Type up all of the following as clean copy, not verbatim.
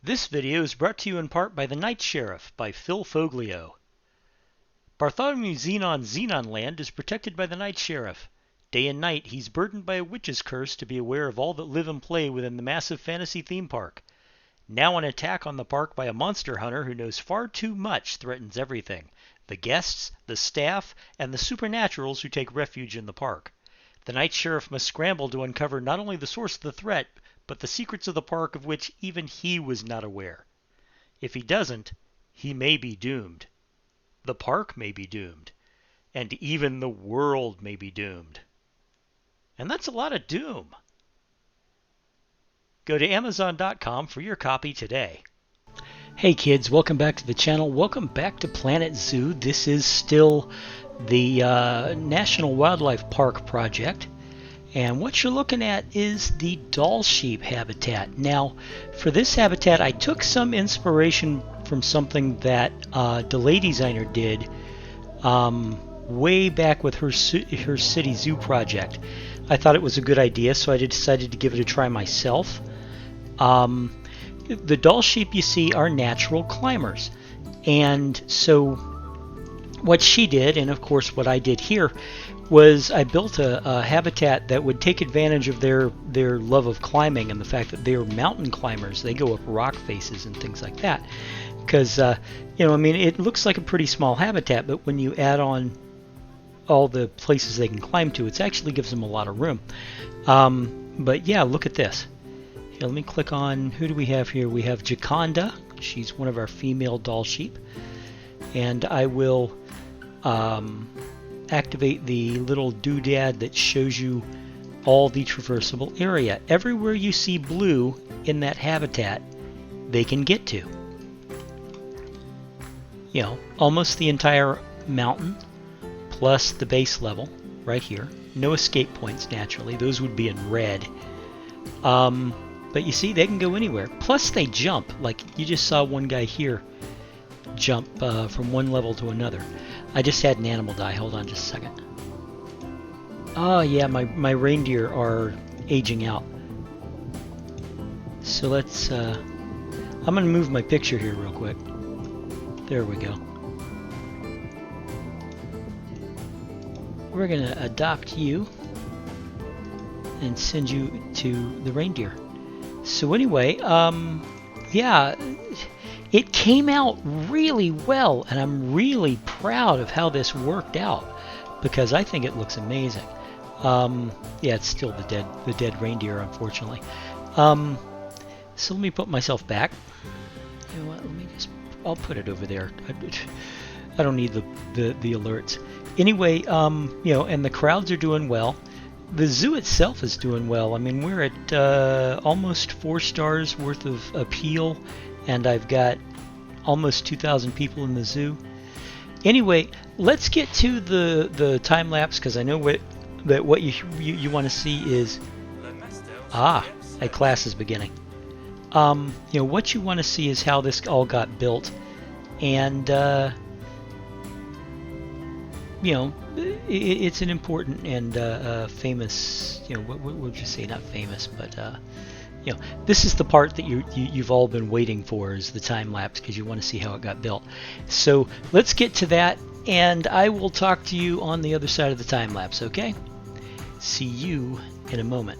This video is brought to you in part by The Night Sheriff by Phil Foglio. Bartholomew Xenon Land is protected by the Night Sheriff. Day and night, he's burdened by a witch's curse to be aware of all that live and play within the massive fantasy theme park. Now an attack on the park by a monster hunter who knows far too much threatens everything: the guests, the staff, and the supernaturals who take refuge in the park. The Night Sheriff must scramble to uncover not only the source of the threat, but the secrets of the park of which even he was not aware. If he doesn't, he may be doomed. The park may be doomed. And even the world may be doomed. And that's a lot of doom. Go to Amazon.com for your copy today. Hey kids, welcome back to the channel. Welcome back to Planet Zoo. This is still the National Wildlife Park project. And what you're looking at is the Dall sheep habitat. Now, for this habitat, I took some inspiration from something that Delay Designer did way back with her City Zoo project. I thought it was a good idea, so I decided to give it a try myself. The Dall sheep you see are natural climbers. And so what she did, and of course what I did here, was I built a habitat that would take advantage of their love of climbing and the fact that they're mountain climbers. They go up rock faces and things like that. Because, it looks like a pretty small habitat, but when you add on all the places they can climb to, it actually gives them a lot of room. But yeah, look at this. Here, let me click on, who do we have here? We have Jaconda. She's one of our female Dall sheep. And I will activate the little doodad that shows you all the traversable area. Everywhere you see blue in that habitat, they can get to. Almost the entire mountain, plus the base level, right here. No escape points, naturally. Those would be in red. But you see, they can go anywhere. Plus, they jump. Like, you just saw one guy here jump from one level to another. I just had an animal die. Hold on just a second. Oh, yeah, my reindeer are aging out. So let's... I'm going to move my picture here real quick. There we go. We're going to adopt you and send you to the reindeer. So anyway, yeah, it came out really well, and I'm really proud of how this worked out because I think it looks amazing. Yeah, it's still the dead reindeer, unfortunately. So let me put myself back. You know what? I'll put it over there. I don't need the alerts. Anyway, and the crowds are doing well. The zoo itself is doing well. I mean, we're at almost 4 stars worth of appeal, and I've got almost 2,000 people in the zoo. Anyway, let's get to the time lapse, because I know what you want to see is a class is beginning. What you want to see is how this all got built, and it's an important and famous, what would you say, not famous, but this is the part that you've all been waiting for, is the time lapse, because you want to see how it got built. So let's get to that, and I will talk to you on the other side of the time lapse, okay? See you in a moment.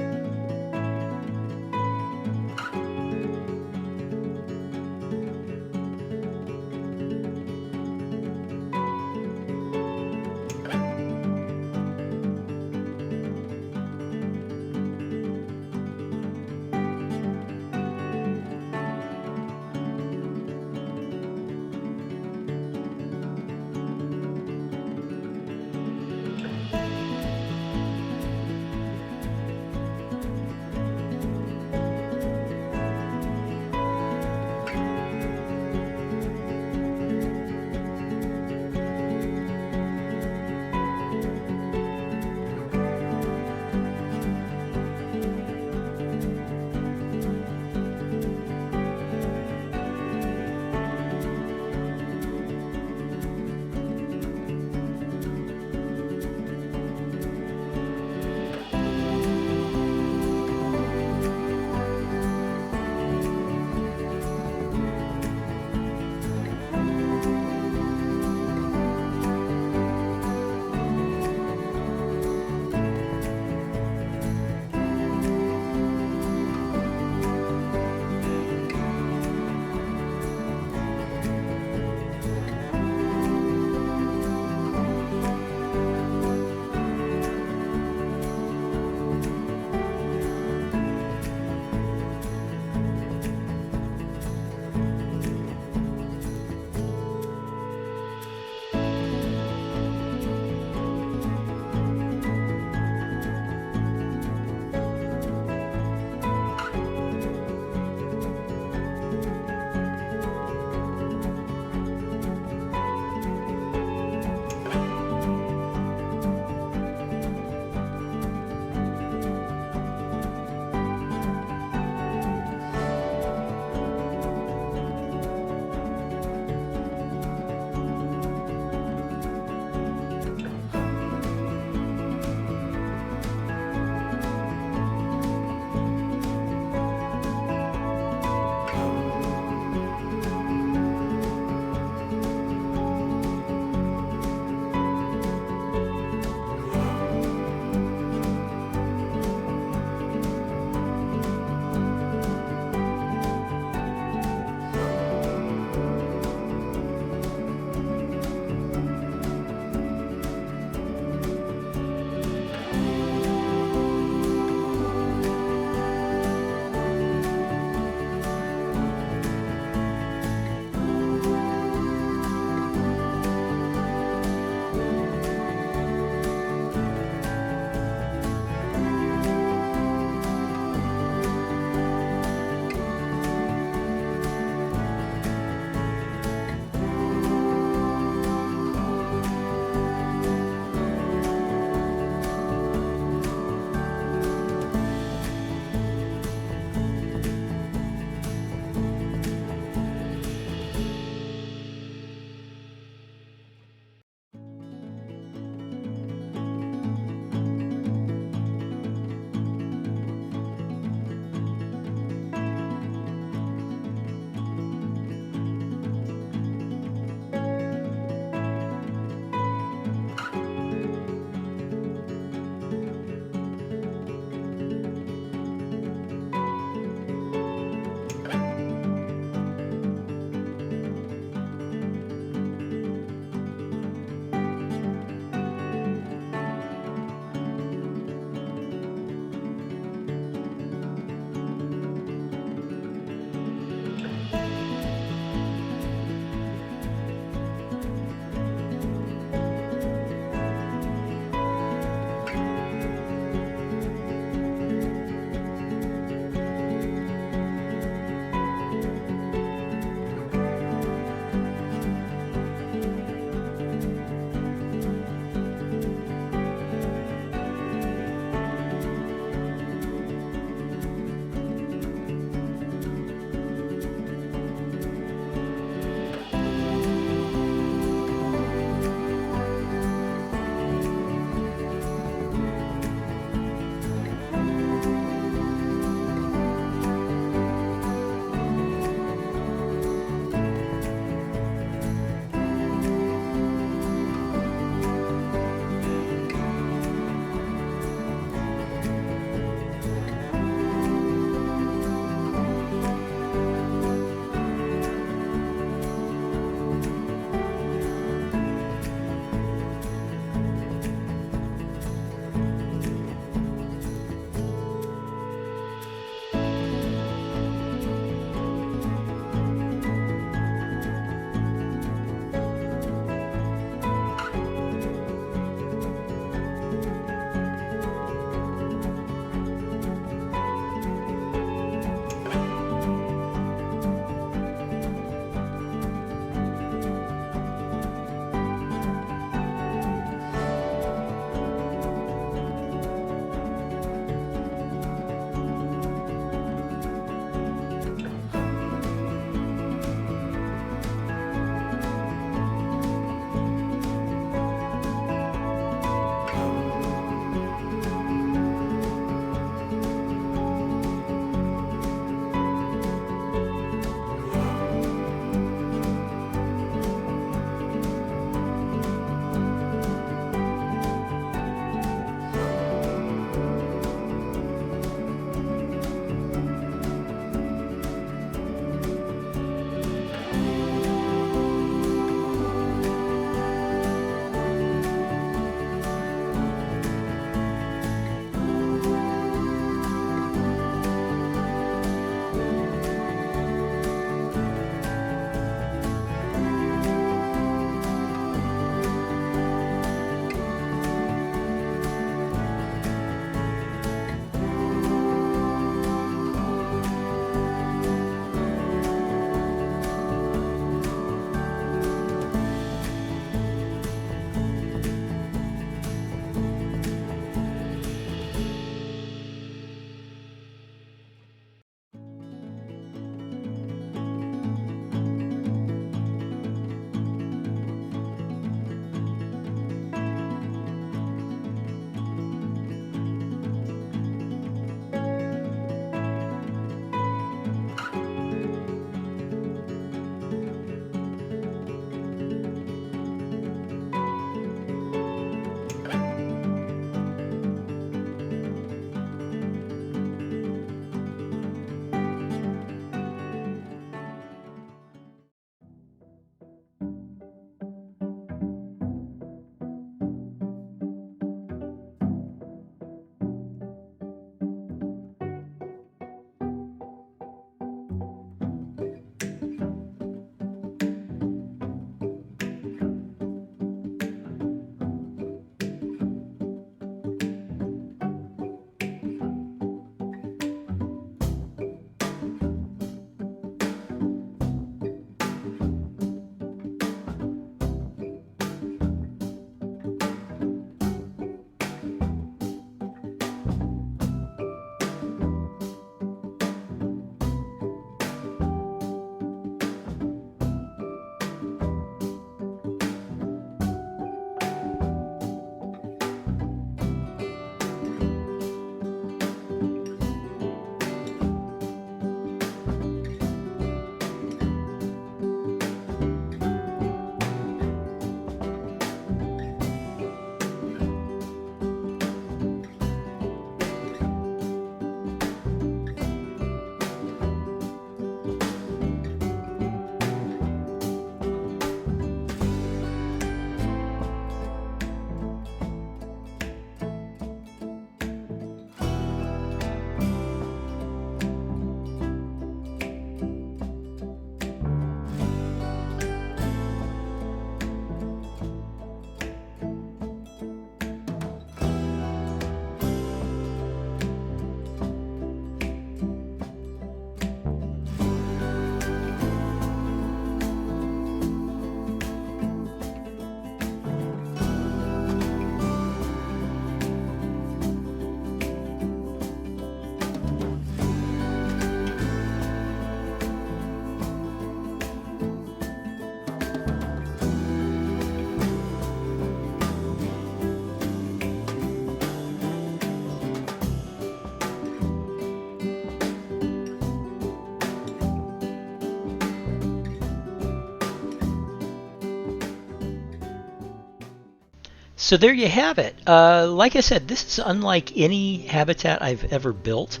So there you have it. Like I said, this is unlike any habitat I've ever built.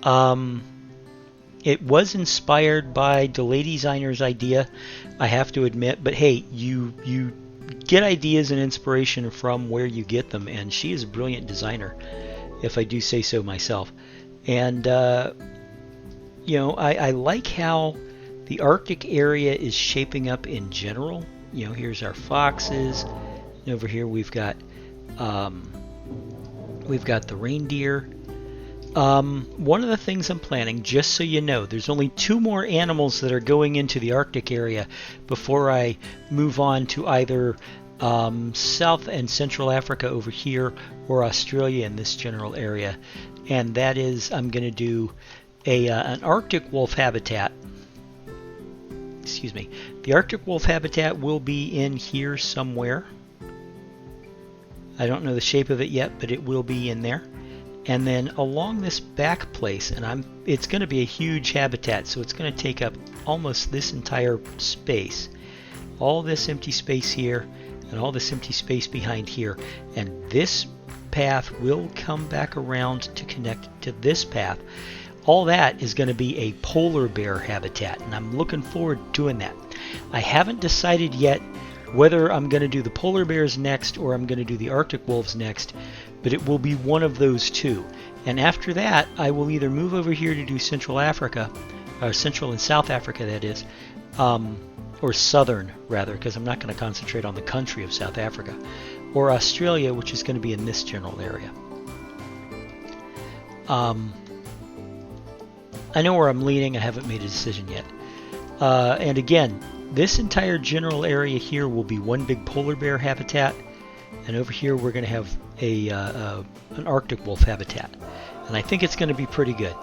It was inspired by Dall designer's idea, I have to admit. But hey, you get ideas and inspiration from where you get them, and she is a brilliant designer, if I do say so myself. And you know, I like how the Arctic area is shaping up in general. You know, here's our foxes. And over here we've got the reindeer. One of the things I'm planning, just so you know, there's only 2 more animals that are going into the Arctic area before I move on to either South and Central Africa over here or Australia in this general area. And that is, I'm going to do an Arctic wolf habitat. Excuse me. The Arctic wolf habitat will be in here somewhere. I don't know the shape of it yet, but it will be in there. And then along this back place, and it's going to be a huge habitat, so it's going to take up almost this entire space. All this empty space here, and all this empty space behind here. And this path will come back around to connect to this path. All that is going to be a polar bear habitat, and I'm looking forward to doing that. I haven't decided yet whether I'm going to do the polar bears next or I'm going to do the Arctic wolves next, but it will be one of those two. And after that, I will either move over here to do Central Africa, or Central and South Africa, that is, or Southern rather, because I'm not going to concentrate on the country of South Africa, or Australia, which is going to be in this general area. I know where I'm leaning. I haven't made a decision yet. And again, this entire general area here will be one big polar bear habitat, and over here we're going to have an Arctic wolf habitat, and I think it's going to be pretty good.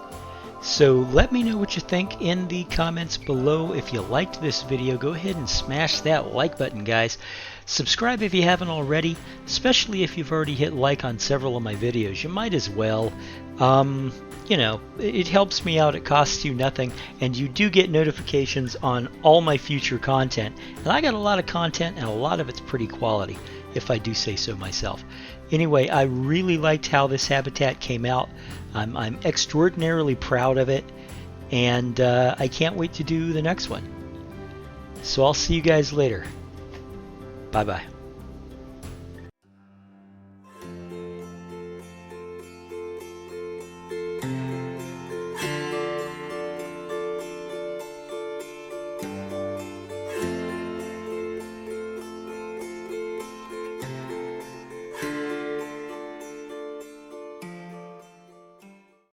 So let me know what you think in the comments below. If you liked this video, go ahead and smash that like button, guys. Subscribe if you haven't already, especially if you've already hit like on several of my videos. You might as well. You know, it helps me out. It costs you nothing, and you do get notifications on all my future content. And I got a lot of content, and a lot of it's pretty quality, if I do say so myself. Anyway, I really liked how this habitat came out. I'm extraordinarily proud of it, and I can't wait to do the next one. So I'll see you guys later. Bye-bye.